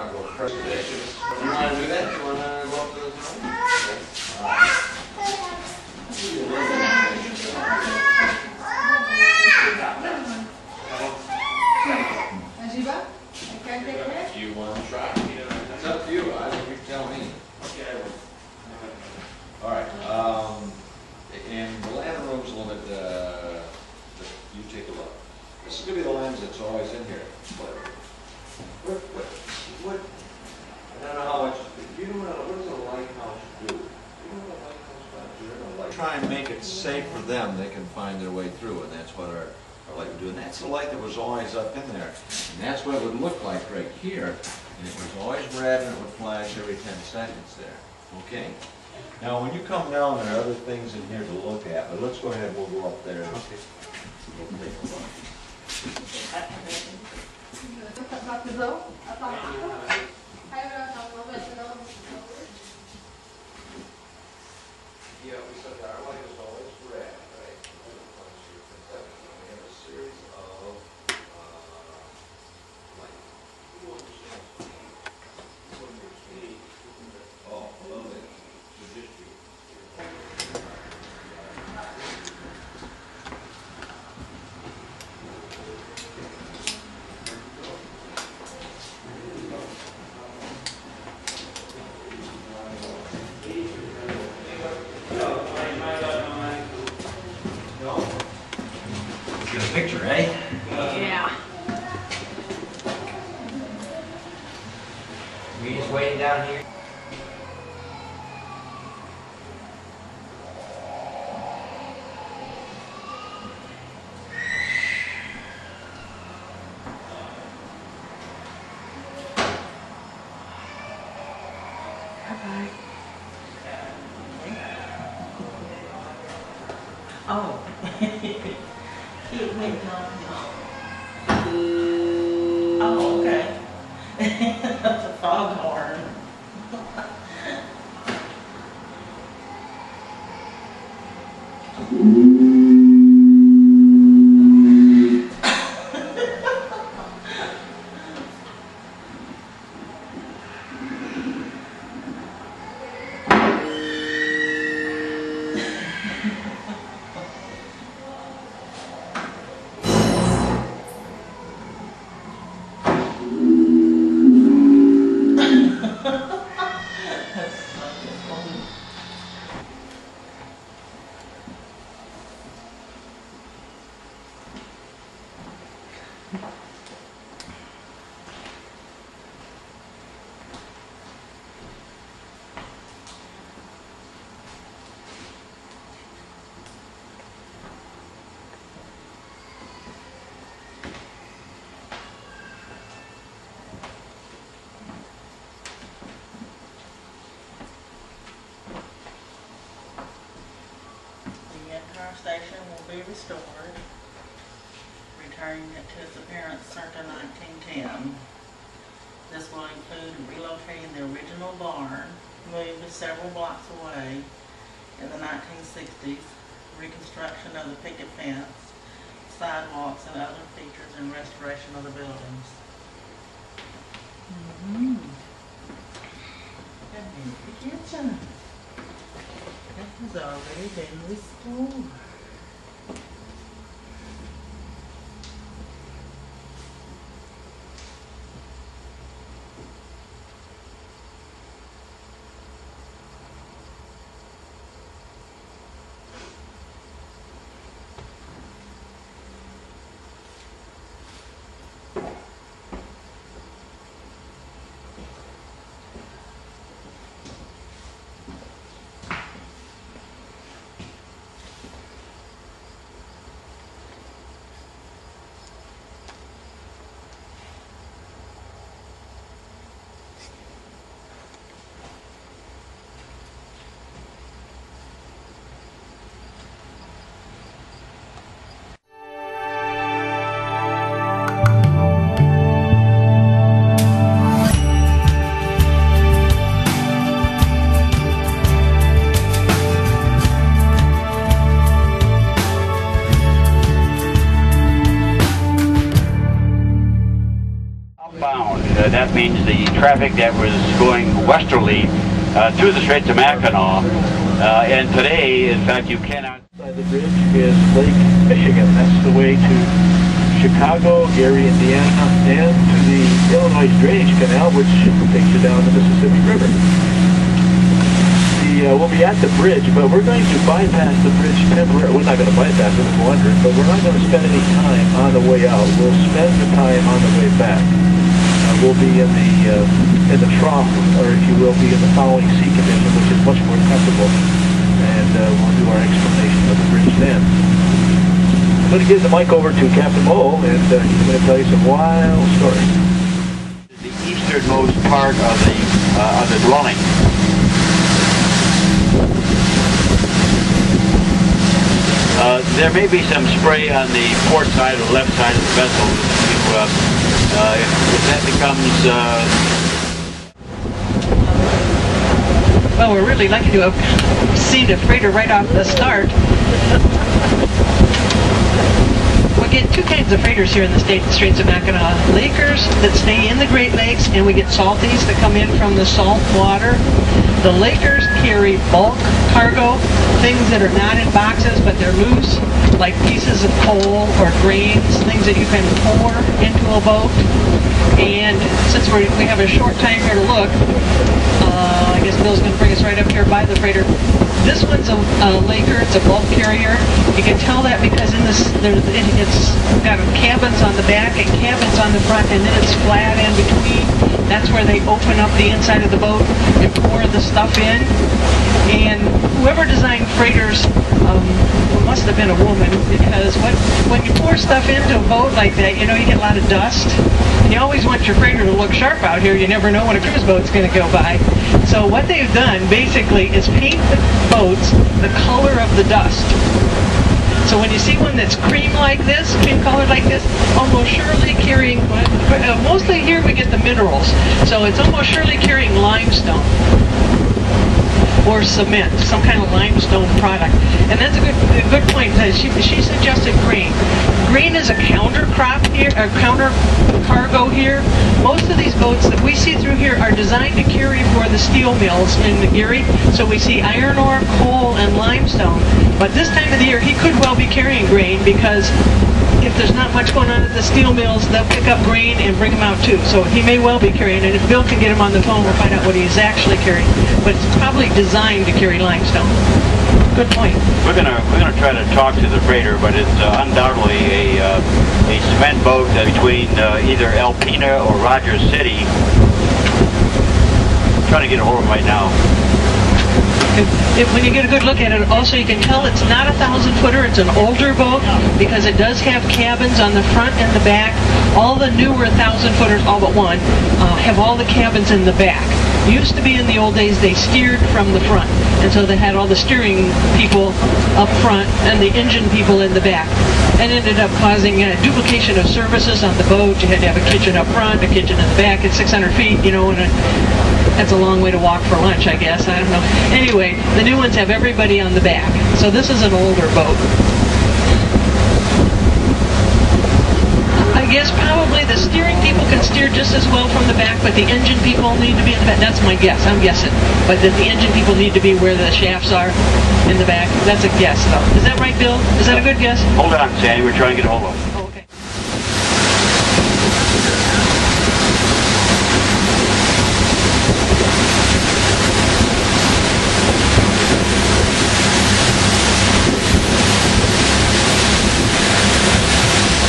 not go crazy. You want to do that? You want to go up to the top? All right. If you want to try, it's up to you. I don't. You tell me. All right. And the land room's a little bit. You take a look. This is going to be the lens that's always in here. What? I don't know how much. You don't know what does a lighthouse do? You know what a lighthouse does? Try and make it safe for them. They can find their way through, and that's what our light would do. And that's the light that was always up in there. And that's what it would look like right here. And it was always red, and it would flash every 10 seconds there. Okay? Now, when you come down, there are other things in here to look at. But let's go ahead. We'll go up there. Okay. We'll take a look. Yeah, we said our light is always red, right? We have a series of lights. Oh, lovely. Picture, eh? Yeah. We just waiting down here. Bye-bye. Oh. Oh, okay. That's a foghorn. Our station will be restored, returning it to its appearance circa 1910. This will include relocating the original barn, moved several blocks away in the 1960s, reconstruction of the picket fence, sidewalks, and other features, and restoration of the buildings. That means the kitchen. That has already been restored. that means the traffic that was going westerly through the Straits of Mackinac. And today, in fact, you cannot... The bridge is Lake Michigan. That's the way to Chicago, Gary, Indiana, and to the Illinois Drainage Canal, which takes you down the Mississippi River. We'll be at the bridge, but we're going to bypass the bridge temporarily. We're not going to bypass it, we're wondering, but we're not going to spend any time on the way out. We'll spend the time on the way back. We'll be in the trough, or if you will, be in the following sea condition, which is much more comfortable, and we'll do our explanation of the bridge then. I'm going to give the mic over to Captain Mo, and he's going to tell you some wild stories. The easternmost part of the dwelling. There may be some spray on the port side or left side of the vessel. If that becomes... Well, we're really lucky to have seen a freighter right off the start. We get two kinds of freighters here in the Straits of Mackinac. Lakers that stay in the Great Lakes, and we get salties that come in from the salt water. The Lakers carry bulk cargo, things that are not in boxes but they're loose, like pieces of coal or grains, things that you can pour into a boat. And since we have a short time here to look, I guess Bill's going to bring us right up here by the freighter. This one's a Laker, it's a bulk carrier. You can tell that because in this, it's got cabins on the back and cabins on the front, and then it's flat in between. That's where they open up the inside of the boat and pour the stuff in. And whoever designed freighters must have been a woman, because when you pour stuff into a boat like that, you know, you get a lot of dust. And you always want your freighter to look sharp out here. You never know when a cruise boat's going to go by. So what they've done basically is paint the boats the color of the dust. So when you see one that's cream like this, cream colored like this, almost surely carrying, mostly here we get the minerals. So it's almost surely carrying limestone or cement, some kind of limestone product. And that's a good point. She suggested grain. Grain is a counter crop here, or counter cargo here. Most of these boats that we see through here are designed to carry for the steel mills in the Erie. So we see iron ore, coal, and limestone. But this time of the year, he could well be carrying grain, because if there's not much going on at the steel mills, they'll pick up grain and bring them out too. So he may well be carrying it. If Bill can get him on the phone, we'll find out what he's actually carrying. But it's probably designed to carry limestone. Good point. We're gonna try to talk to the freighter, but it's undoubtedly a cement boat between either Alpena or Rogers City. I'm trying to get a hold of him right now. When you get a good look at it, also you can tell it's not a 1,000-footer, it's an older boat, because it does have cabins on the front and the back. All the newer 1,000-footers, all but one, have all the cabins in the back. Used to be in the old days, they steered from the front, and so they had all the steering people up front and the engine people in the back. And ended up causing duplication of services on the boat. You had to have a kitchen up front, a kitchen in the back. It's 600 feet, you know, and that's a long way to walk for lunch, I guess. I don't know. Anyway, the new ones have everybody on the back. So this is an older boat. I guess probably the steering people can steer just as well from the back, but the engine people need to be in the back. That's my guess. I'm guessing. But that the engine people need to be where the shafts are in the back. That's a guess, though. Is that right, Bill? Is that a good guess? Hold on, Sandy. We're trying to get a hold of him. Oh, okay.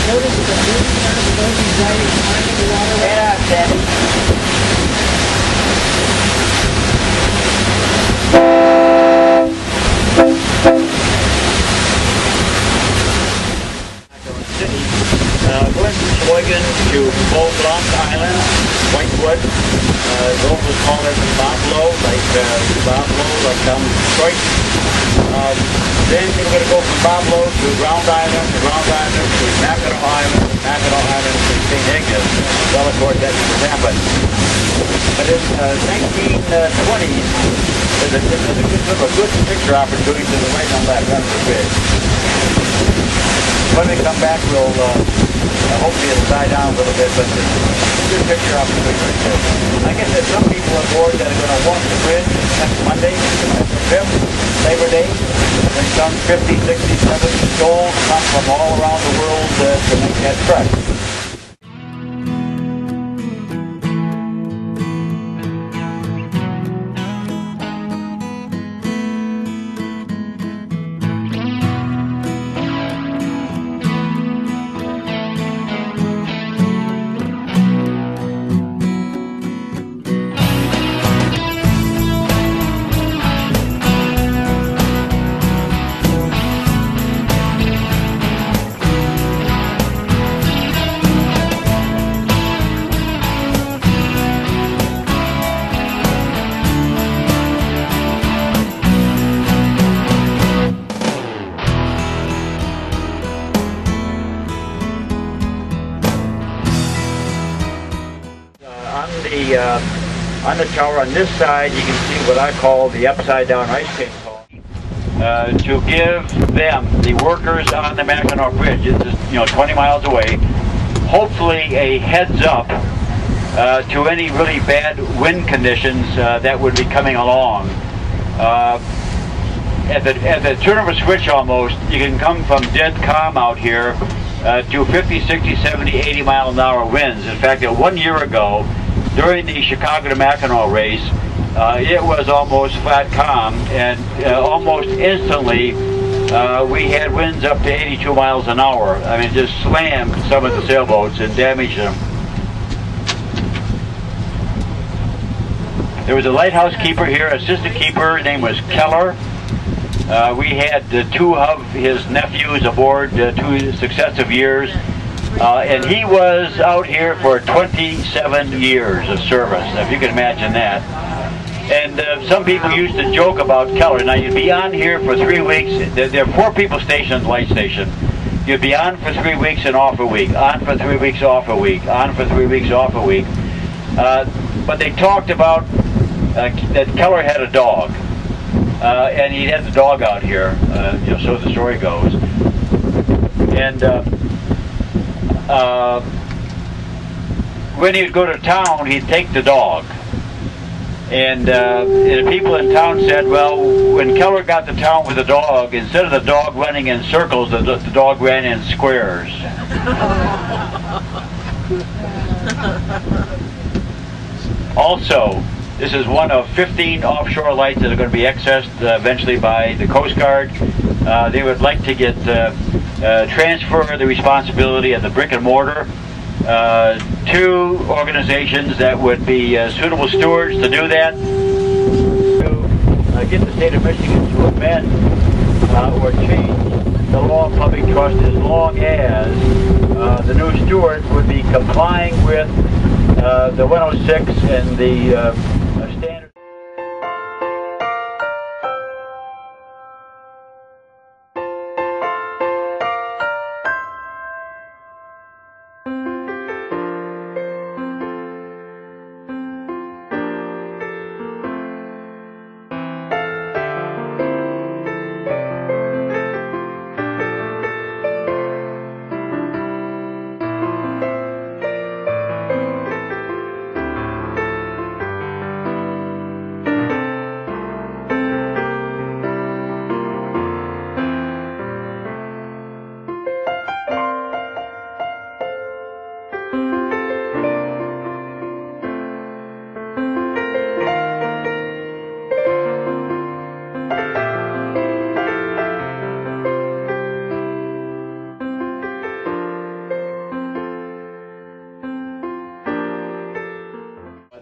Notice the blue part of the boat is driving onto the water. Yeah, Sandy. Going from Sheboygan to Bull Bluff Island, Whitewood. Those was called as Bablo, like down Detroit. Then we're going to go from Bablo to Round Island, to Mackinaw Island, to St. Ignace. Well, of course, that's the Rapids. But in 1920s, there's a good picture opportunity to the right on that Renfrew Bridge. When we come back, we'll hopefully it'll die down a little bit, but good picture of the bridge right there. Like I said, some people on board that are going to walk the bridge next Monday, the 5th, Labor Day. And some 50, 60, 70 souls come from all around the world to make that trek. On the tower on this side, you can see what I call the upside-down ice skate hall. To give them, the workers on the Mackinac Bridge, it's just, 20 miles away, hopefully a heads up to any really bad wind conditions that would be coming along. At the turn of a switch almost, you can come from dead calm out here to 50, 60, 70, 80 mile an hour winds. In fact, 1 year ago, during the Chicago to Mackinac race, it was almost flat calm, and almost instantly we had winds up to 82 miles an hour. I mean, just slammed some of the sailboats and damaged them. There was a lighthouse keeper here, assistant keeper, his name was Keller. We had two of his nephews aboard 2 successive years. And he was out here for 27 years of service, if you can imagine that. And some people used to joke about Keller. Now, you'd be on here for 3 weeks. There are 4 people stationed at the light station. You'd be on for 3 weeks and off a week, on for 3 weeks, off a week, on for 3 weeks, off a week. But they talked about that Keller had a dog. And he had the dog out here, so the story goes. And when he'd go to town, he'd take the dog. And the people in town said, well, when Keller got to town with the dog, instead of the dog running in circles, the dog ran in squares. Also, this is one of 15 offshore lights that are going to be accessed eventually by the Coast Guard. They would like to get transfer the responsibility of the brick and mortar to organizations that would be suitable stewards to do that. To get the state of Michigan to amend or change the law of public trust as long as the new steward would be complying with the 106 and the standard.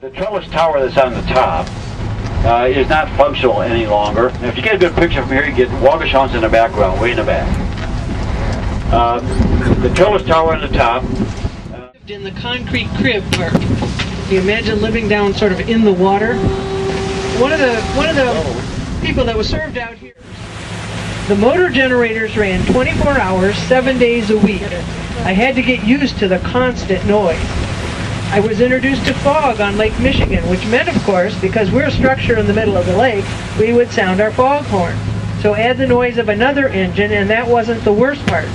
The trellis tower that's on the top is not functional any longer. And if you get a good picture from here, you get Waugoshance in the background, way in the back. The trellis tower on the top. In the concrete crib part. You imagine living down sort of in the water. One of the people that was served out here. The motor generators ran 24 hours, 7 days a week. I had to get used to the constant noise. I was introduced to fog on Lake Michigan, which meant, of course, because we're a structure in the middle of the lake, we would sound our foghorn. So add the noise of another engine, and that wasn't the worst part.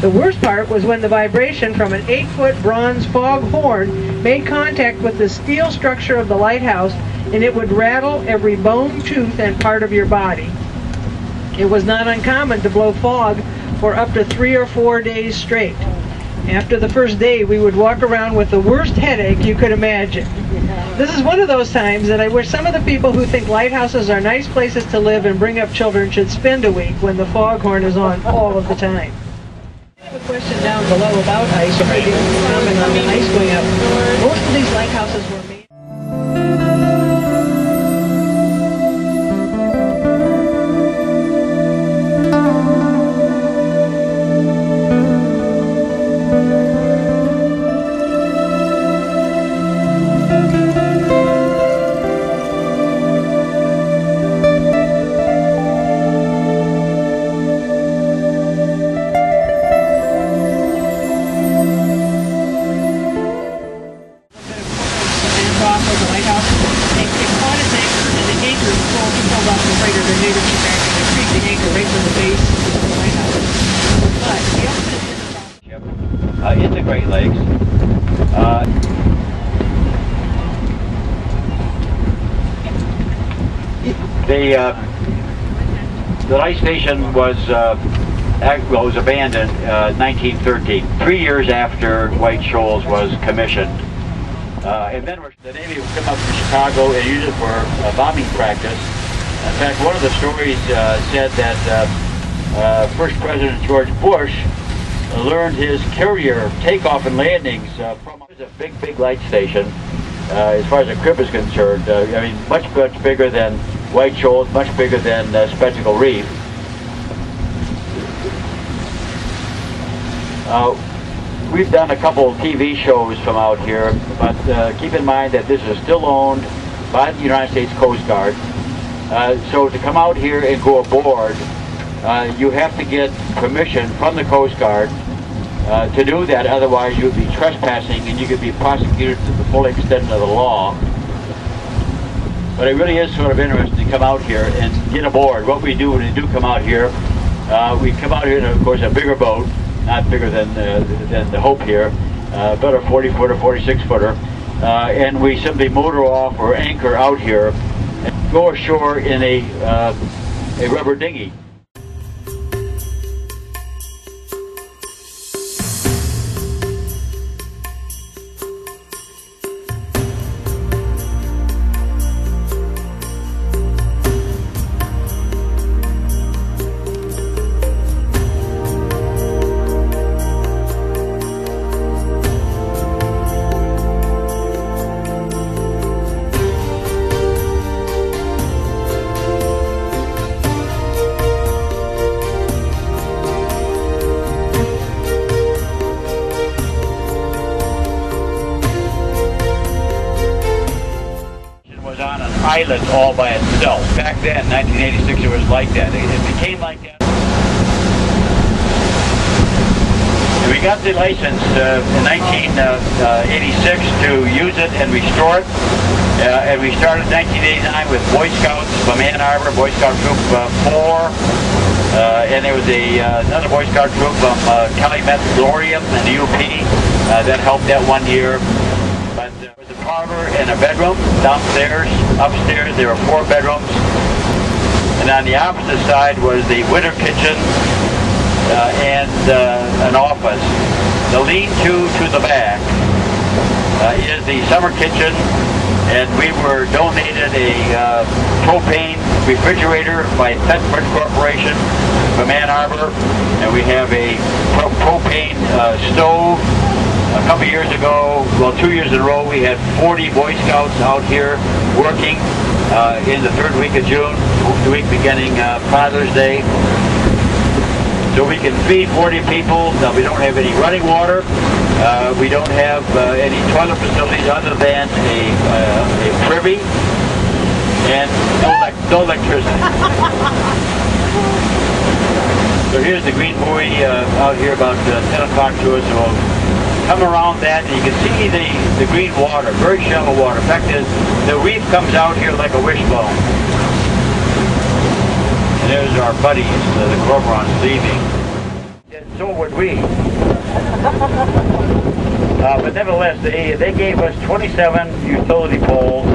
The worst part was when the vibration from an 8-foot bronze fog horn made contact with the steel structure of the lighthouse, and it would rattle every bone, tooth, and part of your body. It was not uncommon to blow fog for up to 3 or 4 days straight. After the first day, we would walk around with the worst headache you could imagine. This is one of those times that I wish some of the people who think lighthouses are nice places to live and bring up children should spend a week when the foghorn is on all of the time. I have a question down below about ice, or maybe comment on the ice going up. Most of these lighthouses were made. In the Great Lakes. The light station was abandoned in 1913, 3 years after White Shoals was commissioned. And then the Navy would come up to Chicago and use it for bombing practice. In fact, one of the stories said that First President George Bush learned his carrier takeoff and landings from a big light station. As far as the crib is concerned, I mean, much bigger than White Shoals, much bigger than Spectacle Reef. We've done a couple of TV shows from out here, but keep in mind that this is still owned by the United States Coast Guard. So to come out here and go aboard, you have to get permission from the Coast Guard to do that. Otherwise you'd be trespassing and you could be prosecuted to the full extent of the law. But it really is sort of interesting to come out here and get aboard. What we do when we do come out here, we come out here in, of course, a bigger boat, not bigger than the Hope here, but a 40-footer, 46-footer, and we simply motor off or anchor out here and go ashore in a rubber dinghy. Island all by itself. Back then, 1986, it was like that. It became like that. And we got the license in 1986 to use it and restore it. And we started in 1989 with Boy Scouts from Ann Arbor, Boy Scout Troop 4. And there was another Boy Scout troop from Calumet Glorium and the UP that helped that 1 year. Parlor and a bedroom downstairs. Upstairs there were 4 bedrooms, and on the opposite side was the winter kitchen and an office. The lean-to to the back is the summer kitchen, and we were donated a propane refrigerator by Thetford Corporation from Ann Arbor, and we have a propane stove. A couple years ago, well, 2 years in a row, we had 40 Boy Scouts out here working in the 3rd week of June, the week beginning Father's Day. So we can feed 40 people. Now, we don't have any running water. We don't have any toilet facilities other than a privy and no electricity. So here's the green buoy out here about 10 o'clock to us. So we'll come around that, and you can see the green water, very shallow water. In fact, the reef comes out here like a wishbone. And there's our buddies, the cormorants leaving. so would we. But nevertheless, they gave us 27 utility poles,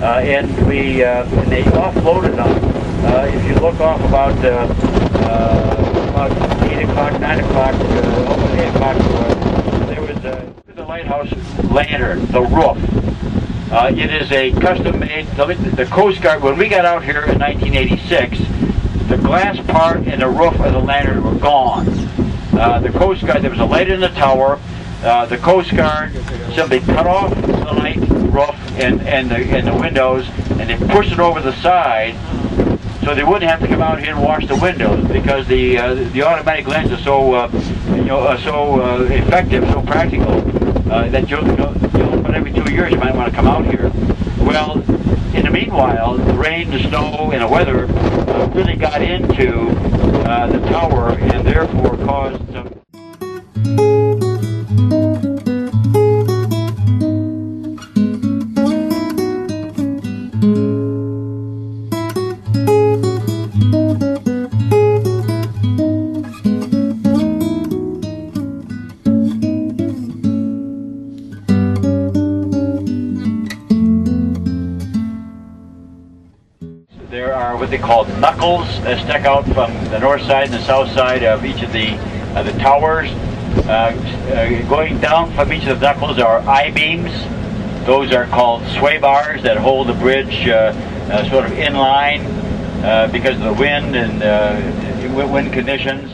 and they offloaded them. If you look off about 8 o'clock, 9 o'clock, almost 8 o'clock, there was the lighthouse lantern, the roof. It is a custom-made. The Coast Guard, when we got out here in 1986, the glass part and the roof of the lantern were gone. The Coast Guard, there was a light in the tower. The Coast Guard simply cut off the light, roof, and the windows, and they pushed it over the side, so they wouldn't have to come out here and wash the windows, because the automatic lens is so so effective, so practical that but every 2 years you might want to come out here. Well, in the meanwhile, the rain, the snow, and the weather really got into the tower, and therefore caused some. There are what they call knuckles that stick out from the north side and the south side of each of the towers. Going down from each of the knuckles are I-beams. Those are called sway bars that hold the bridge sort of in line because of the wind and wind conditions.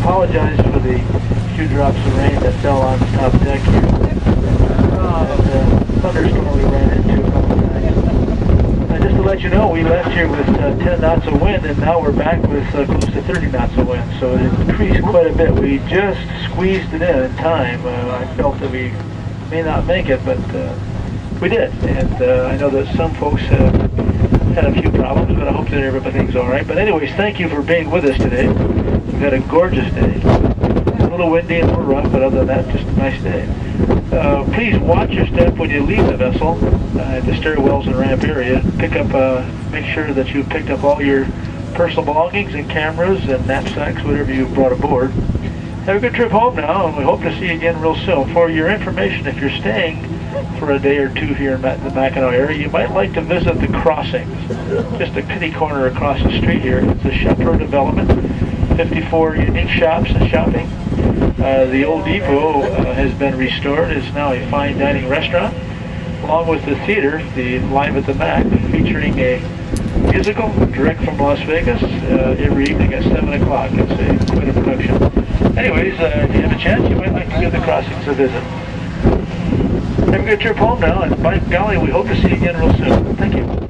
Apologize for the few drops of rain that fell on the top deck here. The thunderstorm we ran into a couple of times. Just to let you know, we left here with 10 knots of wind, and now we're back with close to 30 knots of wind. So it increased quite a bit. We just squeezed it in time. I felt that we may not make it, but we did. And I know that some folks had a few problems, but I hope that everything's all right. But anyways, thank you for being with us today. We've had a gorgeous day. A little windy and a little rough, but other than that, just a nice day. Please watch your step when you leave the vessel at the stairwells and ramp area. Make sure that you picked up all your personal belongings and cameras and knapsacks, whatever you brought aboard. Have a good trip home now, and we hope to see you again real soon. For your information, if you're staying for a day or two here in the Mackinac area, you might like to visit the crossings. Just a kitty corner across the street here. It's a shopper development, 54 unique shops and shopping. The old depot has been restored. It's now a fine dining restaurant, along with the theater, the Live at the Mac, featuring a musical direct from Las Vegas every evening at 7 o'clock. It's quite a production. Anyways, if you have a chance, you might like to give the crossings a visit. Have a good trip home now, and by golly, we hope to see you again real soon. Thank you.